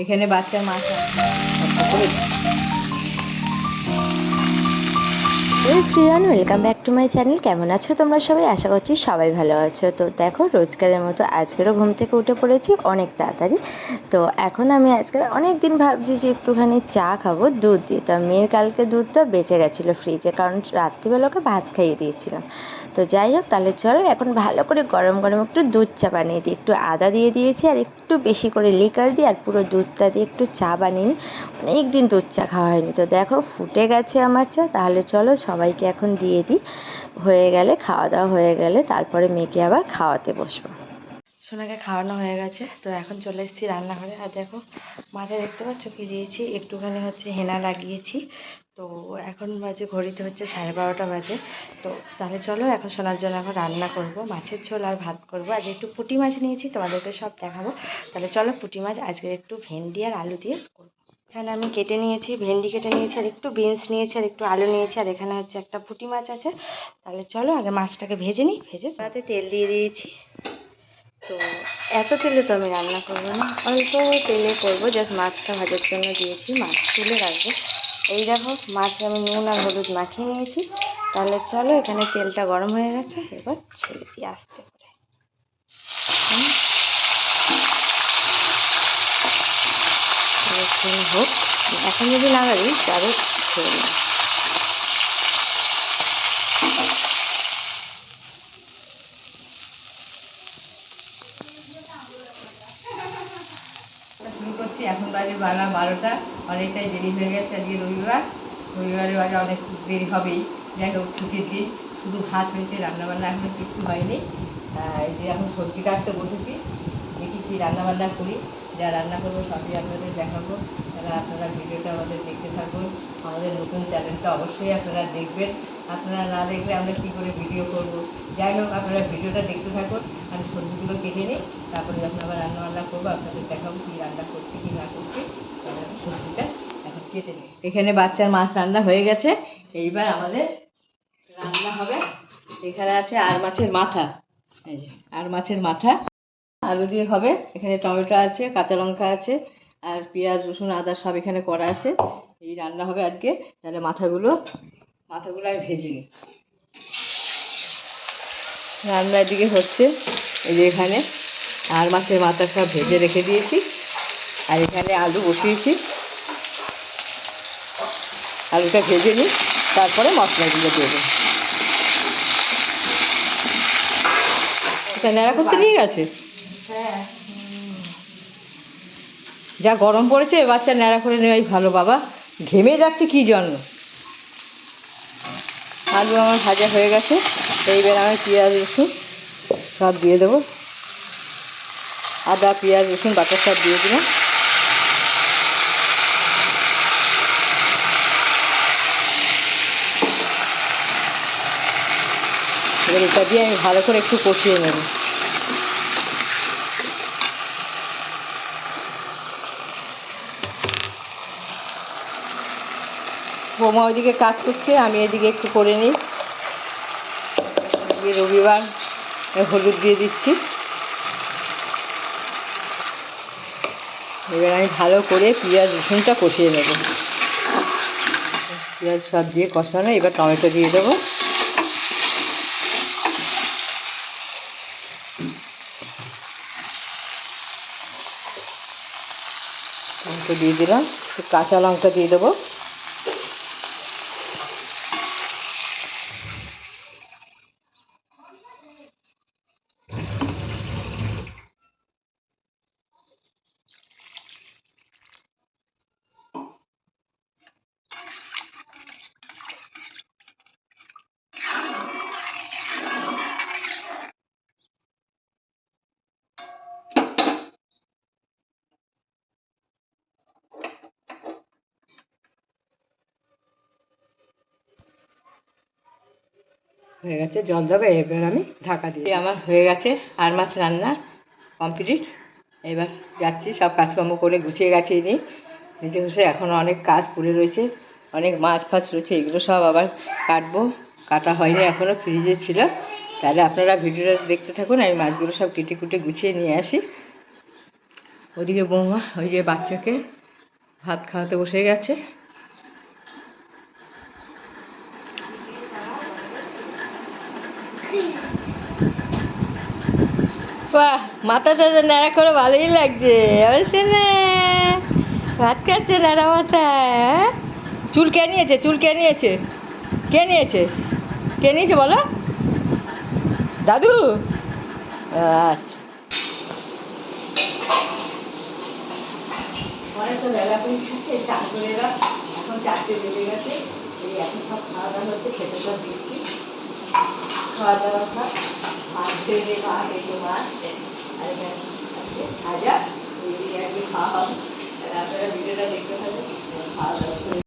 এখানে বাচ্চার মাছ everyone, welcome back to my channel. কেমন আছো তোমরা সবাই? আশা করছি সবাই ভালো আছো। তো দেখো, রোজকারের মতো আজকেরও ঘুম থেকে উঠে পড়েছি অনেক তাড়াতাড়ি। তো এখন আমি আজকে অনেক দিন ভাবছি যে একটুখানি চা খাবো দুধ দিয়ে। তো মেয়ের কালকে দুধটা বেঁচে গেছিলো ফ্রিজে, কারণ রাত্রিবেলা ওকে ভাত খাইয়ে দিয়েছিলাম। তো যাই হোক, তাহলে চলো এখন ভালো করে গরম গরম একটু দুধ চা বানিয়ে দিই। একটু আদা দিয়ে দিয়েছি আর একটু বেশি করে লিকার দিয়ে, আর পুরো দুধটা দিয়ে একটু চা বানিয়ে নিই। অনেক দিন দুধ চা খাওয়া হয়নি। তো দেখো, ফুটে গেছে আমার চা। তাহলে চলো সবাইকে এখন দিয়ে দিই। হয়ে গেলে, খাওয়া দাওয়া হয়ে গেলে তারপরে মেয়েকে আবার খাওয়াতে বসবো। সোনাকে খাওয়ানো হয়ে গেছে। তো এখন চলে এসেছি রান্নাঘরে। আর দেখো, মাথায় দেখতে পাচ্ছ কি দিয়েছি, একটুখানি হেনা লাগিয়েছি। তো এখন বাজে, ঘড়িতে 12:30 বাজে। তো তাহলে চলো এখন সোনার জন্য এখন রান্না করব। মাছের ঝোল আর ভাত করব। আজ একটু পুঁটি মাছ নিয়েছি, তোমাদেরকে সব দেখাবো। তাহলে চলো, পুঁটি মাছ আজকে একটু ভেন্ডি আর আলু দিয়ে করবো। এখানে আমি কেটে নিয়েছি, ভেন্ডি কেটে নিয়েছি, আর একটু বিনস নিয়েছি, আর একটু আলু নিয়েছি, আর এখানে একটা পুঁটি মাছ আছে। তাহলে চলো আগে মাছটাকে ভেজে নিই। তাতে তেল দিয়ে দিয়েছি। তো এত তেলে তো আমি রান্না করবো না, অল্প তেলে করবো। জাস্ট মাছটা ভাজার জন্য দিয়েছি, মাছ তুলে রাখবো। এই দেখো, মাছে আমি নুন আর হলুদ মাখিয়ে নিয়েছি। তাহলে চলো, এখানে তেলটা গরম হয়ে গেছে, এবার ছেড়ে দিয়ে আস্তে করে। হোক, এখন যদি লাগাবি তবে ছেড়ে নেব। শুরু করছি। এখন বাজে 12টা, অনেকটাই দেরি হয়ে গেছে। আজকে রবিবার, রবিবারে বাজে অনেক দেরি হবেই। যাই হোক, ছুটির দিন, শুধু ভাত হয়েছে, রান্নাবান্না এখনো কিছু হয়নি। এই যে এখন সবজি কাটতে বসেছি, দেখি কী রান্নাবান্না করি। যা রান্না করবো সবই আপনাদের দেখাবো। তাহলে আপনারা ভিডিওটা আমাদের দেখতে থাকুন। আমাদের নতুন চ্যানেলটা অবশ্যই আপনারা দেখবেন। আপনারা না দেখলে আমরা কী করে ভিডিও করব। যাই হোক, আপনারা ভিডিওটা দেখতে থাকুন। আমি সবজিগুলো কেটে নিই, তারপরে যখন আবার রান্নাবান্না করবো আপনাদের দেখাবো কী রান্না করছি কি না করছি। সবজিটা এখন কেটে নিই। এখানে বাচ্চার মাছ রান্না হয়ে গেছে। এইবার আমাদের রান্না হবে। এখানে আছে আর মাছের মাথা, এই যে আর মাছের মাথা আলু দিয়ে হবে। এখানে টমেটো আছে, কাঁচা লঙ্কা আছে, আর পেঁয়াজ রসুন আদা সব এখানে করা আছে। এই রান্না হবে আজকে। তাহলে মাথাগুলো আমি ভেজে নিই। রান্নার দিকে হচ্ছে। এই যে এখানে আর মাছের মাথা সব ভেজে রেখে দিয়েছি, আর এখানে আলু বসিয়েছি। আলুটা ভেজে নিই, তারপরে মশলাগুলো দেবো। এটা নেড়া করতে নিয়ে গেছে। যা গরম পড়েছে, বাচ্চা ন্যাড়া করে নেওয়াই ভালো বাবা, ঘেমে যাচ্ছে কী জন্য। আলু আমার ভাজা হয়ে গেছে। এইবার আমি পেঁয়াজ রসুন সব দিয়ে দেবো। আদা পেঁয়াজ রসুন বাটা সব দিয়ে দিলাম। এবার এটা দিয়ে আমি ভালো করে একটু কষিয়ে নেব। বৌমা ওইদিকে কাজ করছে, আমি এদিকে একটু করে নিই। রবিবার হলুদ দিয়ে দিচ্ছি। এবার আমি ভালো করে পেঁয়াজ রসুনটা কষিয়ে নেব। পেঁয়াজ সব দিয়ে কষানো, এবার টমেটো দিয়ে দেবো। টমেটো দিয়ে দিলাম, একটু কাঁচা লঙ্কা দিয়ে দেবো। হয়ে গেছে, জল যাবে। এবার আমি ঢাকা দিয়ে, আমার হয়ে গেছে আর মাছ রান্না কমপ্লিট। এবার যাচ্ছি, সব কাজকর্ম করে গুছিয়ে গাছিয়ে নিই। নিজে বসে এখনও অনেক কাজ পড়ে রয়েছে, অনেক মাছ ফাছ রয়েছে, এগুলো সব আবার কাটবো। কাটা হয়নি এখনও, ফ্রিজে ছিল। তাহলে আপনারা ভিডিওটা দেখতে থাকুন, আমি মাছগুলো সব কেটে কুটে গুছিয়ে নিয়ে আসি। ওদিকে বৌমা ওই যে বাচ্চাকে ভাত খাওয়াতে বসে গেছে। বাহ, মাথাটা ন্যাড়া করে ভালোই লাগছে। অবশ্য না ভাত খাচ্ছে ন্যাড়া মাথায়। চুল কে নিয়েছে? চুল কে নিয়েছে? কে নিয়েছে? কে নিয়েছে বলো? দাদু? আচ্ছা, অনেক তো বেলা করে খাচ্ছে, চান করে এলাম, এখন 4টে বেজে গেছে। এই এখন সব খাওয়া দাওয়া হচ্ছে, খেতে সব দিচ্ছি। খাওয়া দাওয়া সব ভাত ভেজে ভাত, এই তো মাছ, আর এখানে আছে ভাজা, এই দিয়ে আজকে খাওয়া হবে। আপনারা ভিডিওটা দেখতে থাকুন, খাওয়া দাওয়া করে